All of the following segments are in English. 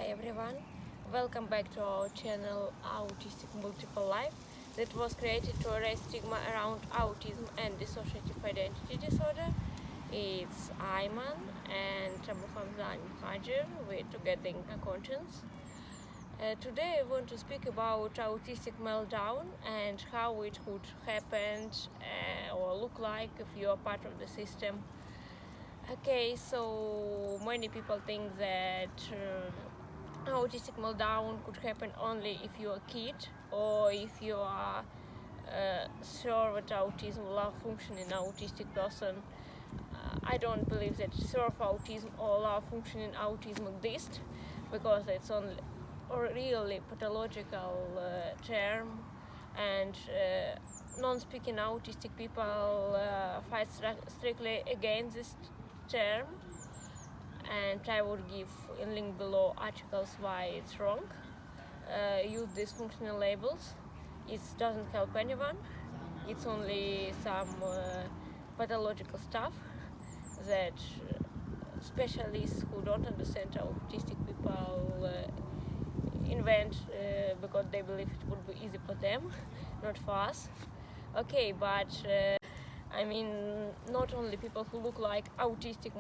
Hi everyone, welcome back to our channel Autistic Multiple Life that was created to erase stigma around autism and dissociative identity disorder. It's Ayman and Hajar, we're together in a conscience. Today I want to speak about autistic meltdown and how it could happen or look like if you are part of the system. Okay, so many people think that autistic meltdown could happen only if you're a kid or if you are sure that autism will function in autistic person. I don't believe that sort of autism or low functioning autism exist, because it's only a really pathological term, and non-speaking autistic people fight strictly against this term, and I would give a link below articles why it's wrong. Use these functional labels. It doesn't help anyone. It's only some pathological stuff that specialists who don't understand autistic people invent because they believe it would be easy for them, not for us. Okay, but I mean, not only people who look like autistic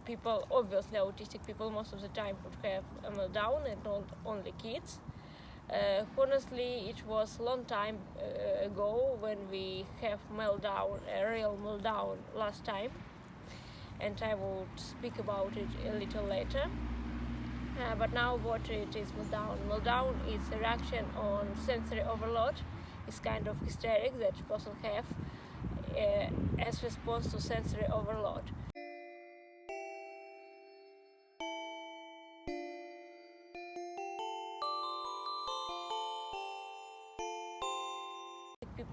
people, obviously autistic people most of the time would have a meltdown, and not only kids. Honestly, it was a long time ago when we have meltdown, a real meltdown last time, and I will speak about it a little later. But now what it is meltdown? Meltdown is a reaction on sensory overload. It's kind of hysteric that person have as response to sensory overload.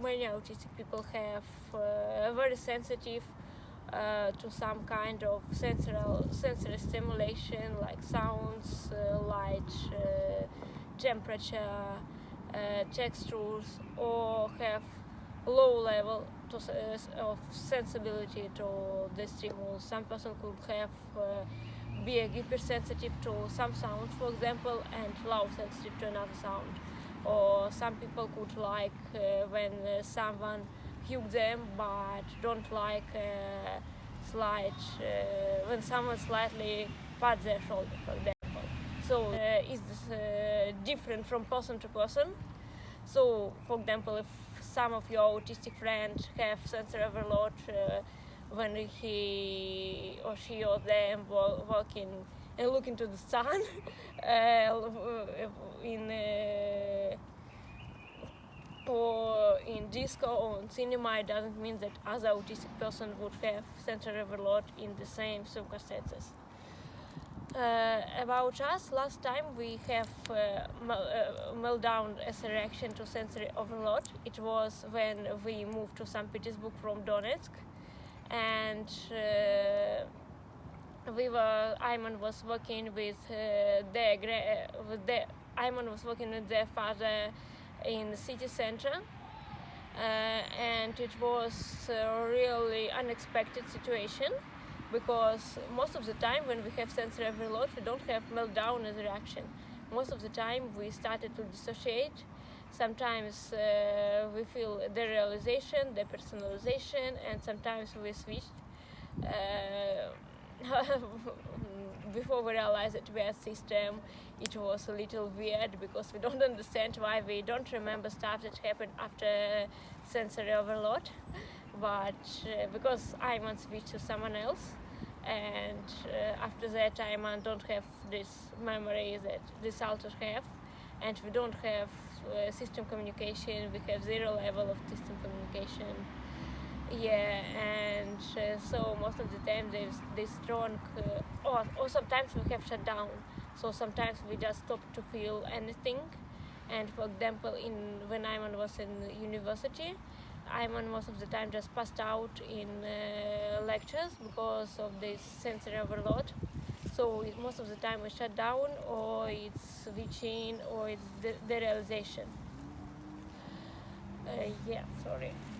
Many autistic people have very sensitive to some kind of sensory stimulation, like sounds, light, temperature, textures, or have low level of sensibility to the stimulus. Some person could have be hypersensitive to some sound, for example, and low sensitive to another sound. Or some people could like when someone hug them, but don't like when someone slightly pats their shoulder, for example. So is this different from person to person? So, for example, if some of your autistic friends have sensory overload when he or she or them walking and look into the sun or in disco or in cinema, it doesn't mean that other autistic person would have sensory overload in the same circumstances. About us, last time we have meltdown as a reaction to sensory overload. It was when we moved to Saint Petersburg from Donetsk, and Ayman was working with their father in the city center, and it was a really unexpected situation, because most of the time when we have sensory overload, we don't have meltdown as a reaction. Most of the time we started to dissociate. Sometimes we feel derealisation, depersonalization, and sometimes we switched. Before we realized that we are a system, it was a little weird, because we don't understand why we don't remember stuff that happened after sensory overload. But because Ayman switched to someone else, and after that Ayman don't have this memory that this alters have, and we don't have system communication. We have zero level of system communication. Yeah, and so most of the time there's this strong, or sometimes we have shutdown. So sometimes we just stop to feel anything. And for example, when Ayman was in university, Ayman most of the time just passed out in lectures because of this sensory overload. So most of the time we shut down, or it's switching, or it's derealisation.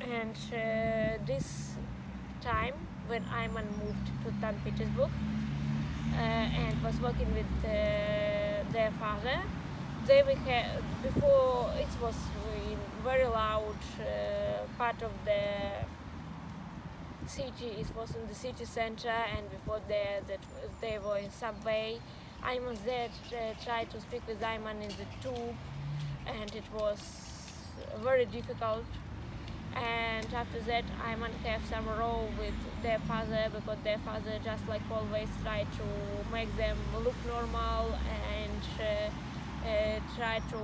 And this time when Ayman moved to Saint Petersburg and was working with their father. They before it was in very loud part of the city. It was in the city center, and before that they were in subway. Ayman there tried to speak with Ayman in the tube, and it was very difficult. And after that, Ayman have some row with their father, because their father just like always tried to make them look normal and try to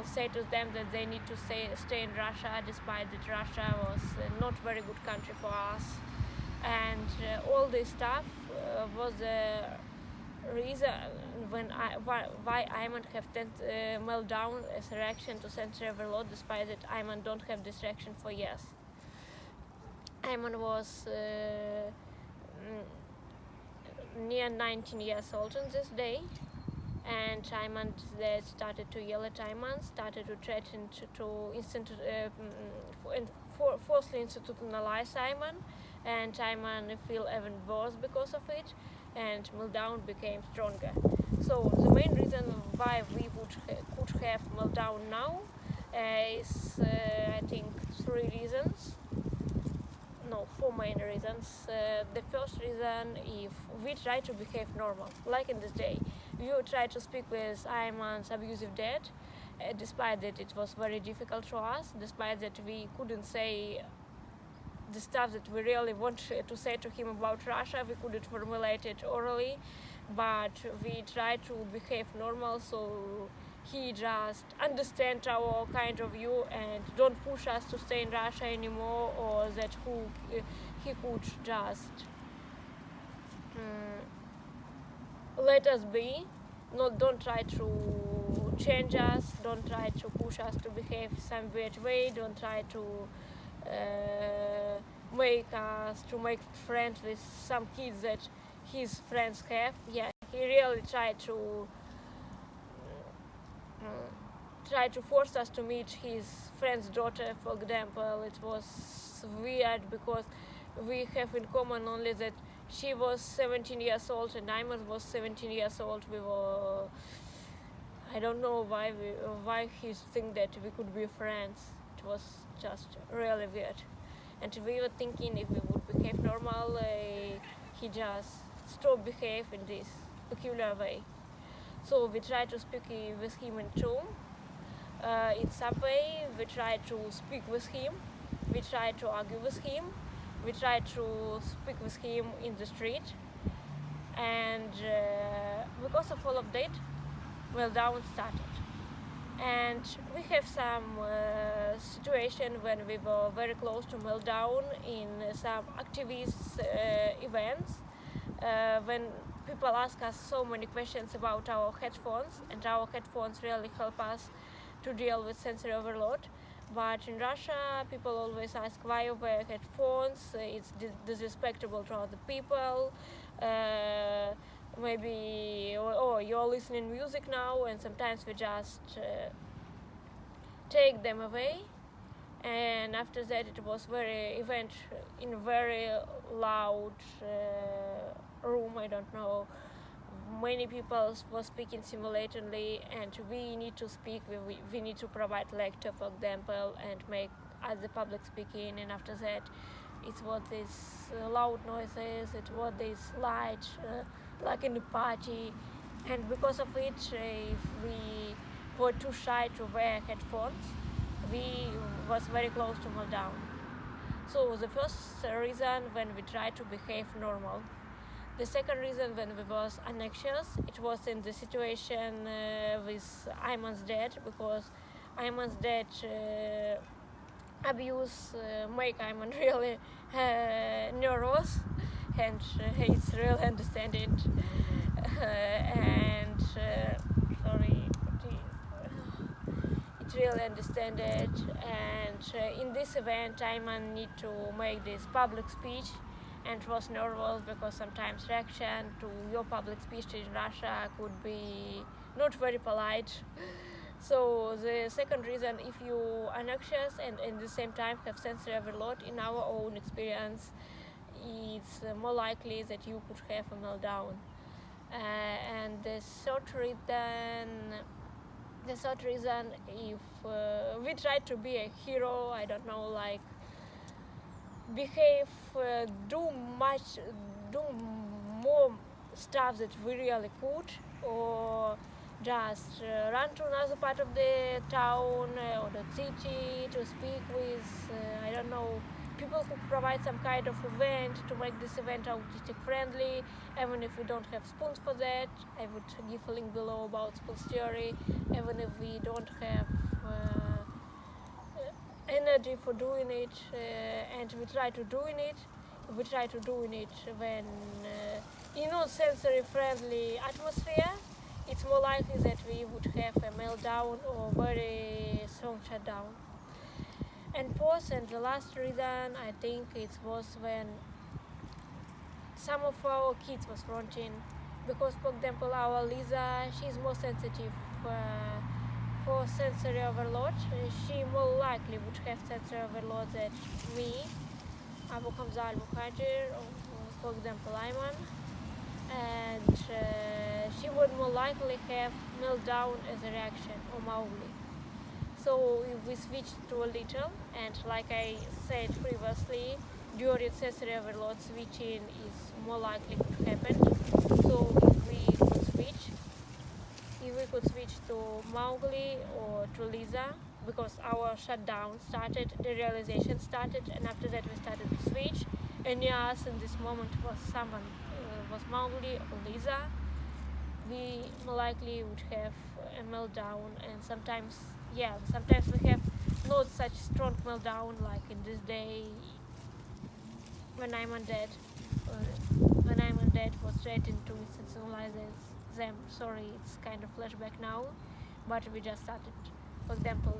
say to them that they need to stay in Russia, despite that Russia was not very good country for us. And all this stuff was the reason why Ayman have meltdown as a reaction to sensory overload, despite that Ayman don't have this reaction for years. Ayman was near 19 years old on this day, and Ayman started to yell at Ayman, started to threaten to forcefully institutionalize Ayman, and Ayman feel even worse because of it, and meltdown became stronger. So the main reason why we could have meltdown now is I think four main reasons. The first reason, if we try to behave normal, like in this day, we would try to speak with Ayman's abusive dad, despite that it was very difficult for us, despite that we couldn't say the stuff that we really want to say to him about Russia. We couldn't formulate it orally, but we tried to behave normal, so he just understand our kind of view and don't push us to stay in Russia anymore, or that he could just let us be. Don't try to change us, don't try to push us to behave some weird way, don't try to make friends with some kids that his friends have. Yeah, he really tried to force us to meet his friend's daughter, for example. It was weird because we have in common only that she was 17 years old and Ayman was 17 years old. I don't know why he think that we could be friends. It was just really weird. And we were thinking if we would behave normal, he just stop behave in this peculiar way. So we tried to speak with him in tune. In subway, we tried to speak with him. We tried to argue with him. We tried to speak with him in the street. And because of all of that, meltdown started. And we have some situation when we were very close to meltdown in some activist events, when people ask us so many questions about our headphones, and our headphones really help us to deal with sensory overload. But in Russia, people always ask why you wear headphones, it's disrespectful to other people, maybe, you're listening music now, and sometimes we just take them away. And after that, it was very event in a very loud room. I don't know, many people were speaking simultaneously, and we need to speak. We need to provide lecture, for example, and make other public speaking. And after that, it was these loud noises. It was this light, like in a party. And because of it, if we were too shy to wear headphones, we was very close to meltdown. So the first reason, when we tried to behave normal. The second reason, when we was anxious, it was in the situation with Ayman's dad, because Ayman's dad abuse make Ayman really nervous, and it's really understand it. And it really understand it. And in this event, Ayman need to make this public speech, and was nervous because sometimes reaction to your public speech in Russia could be not very polite. So the second reason, if you are anxious and at the same time have sensory overload, in our own experience, it's more likely that you could have a meltdown. and the third reason, if we try to be a hero, I don't know, like behave, do more stuff that we really could, or just run to another part of the town or the city to speak with, I don't know, people who provide some kind of event to make this event autistic friendly. Even if we don't have spoons for that, I would give a link below about spoons theory. Even if we don't have energy for doing it, and we try to doing it when in a sensory friendly atmosphere, it's more likely that we would have a meltdown or very strong shutdown. And fourth and the last reason, I think it was when some of our kids was fronting, because for example our Lisa, she's more sensitive for sensory overload. She more likely would have sensory overload than me, Abu Hamza al-Muhajir, or for example Ayman, and she would more likely have meltdown as a reaction, or Mowgli. So if we switch to a little, and like I said previously, during sensory overload, switching is more likely to happen. So if we could switch to Mowgli or to Lisa, because our shutdown started, the realization started, and after that we started to switch. And yes, in this moment was someone, was Mowgli or Lisa, we more likely would have a meltdown. And sometimes we have not such strong meltdown, like in this day when Ayman dead was threatened to institutionalize them. Sorry, it's kind of flashback now, but we just started, for example,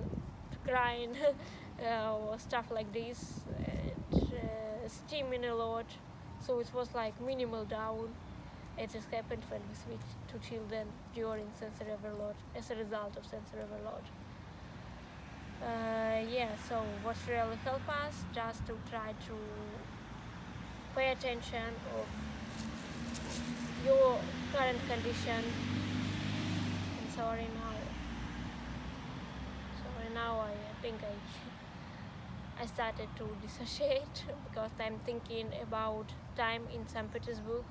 to crying or stuff like this, and steaming a lot. So it was like minimal down. It just happened when we switched to children during sensory overload, as a result of sensory overload. So what really helped us, just to try to pay attention of your current condition. And sorry now I think I started to dissociate because I'm thinking about time in Saint Petersburg,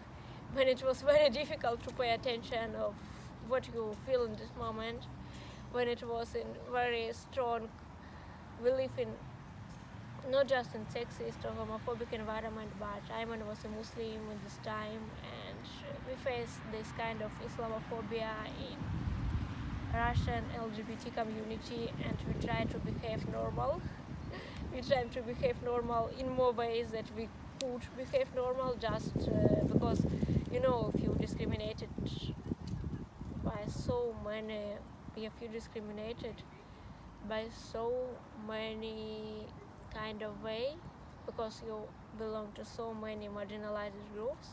when it was very difficult to pay attention of what you feel in this moment, when it was in very strong, we live in not just in sexist or homophobic environment, but Ayman was a Muslim at this time, and we faced this kind of Islamophobia in Russian LGBT community, and we try to behave normal. We try to behave normal in more ways that we could behave normal, just because, if you discriminated by so many, if you discriminated by so many kind of way, because you belong to so many marginalized groups,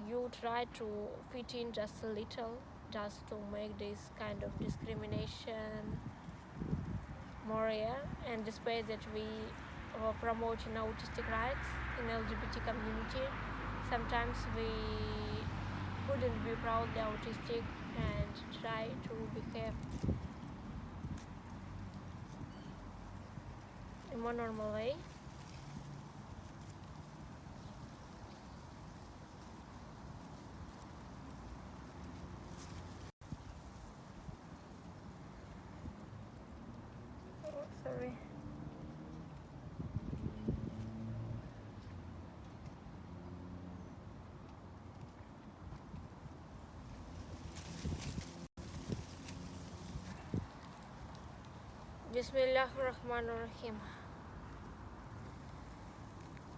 you try to fit in just a little, just to make this kind of discrimination more rare. And despite that we are promoting autistic rights in LGBT community, sometimes we couldn't be proudly autistic and try to behave in a more normal way. Sorry. Bismillahirrahmanirrahim.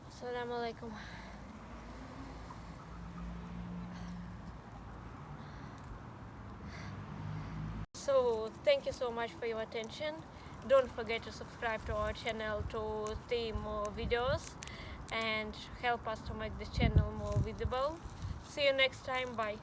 Assalamu alaikum. So thank you so much for your attention. Don't forget to subscribe to our channel to see more videos and help us to make this channel more visible. See you next time. Bye.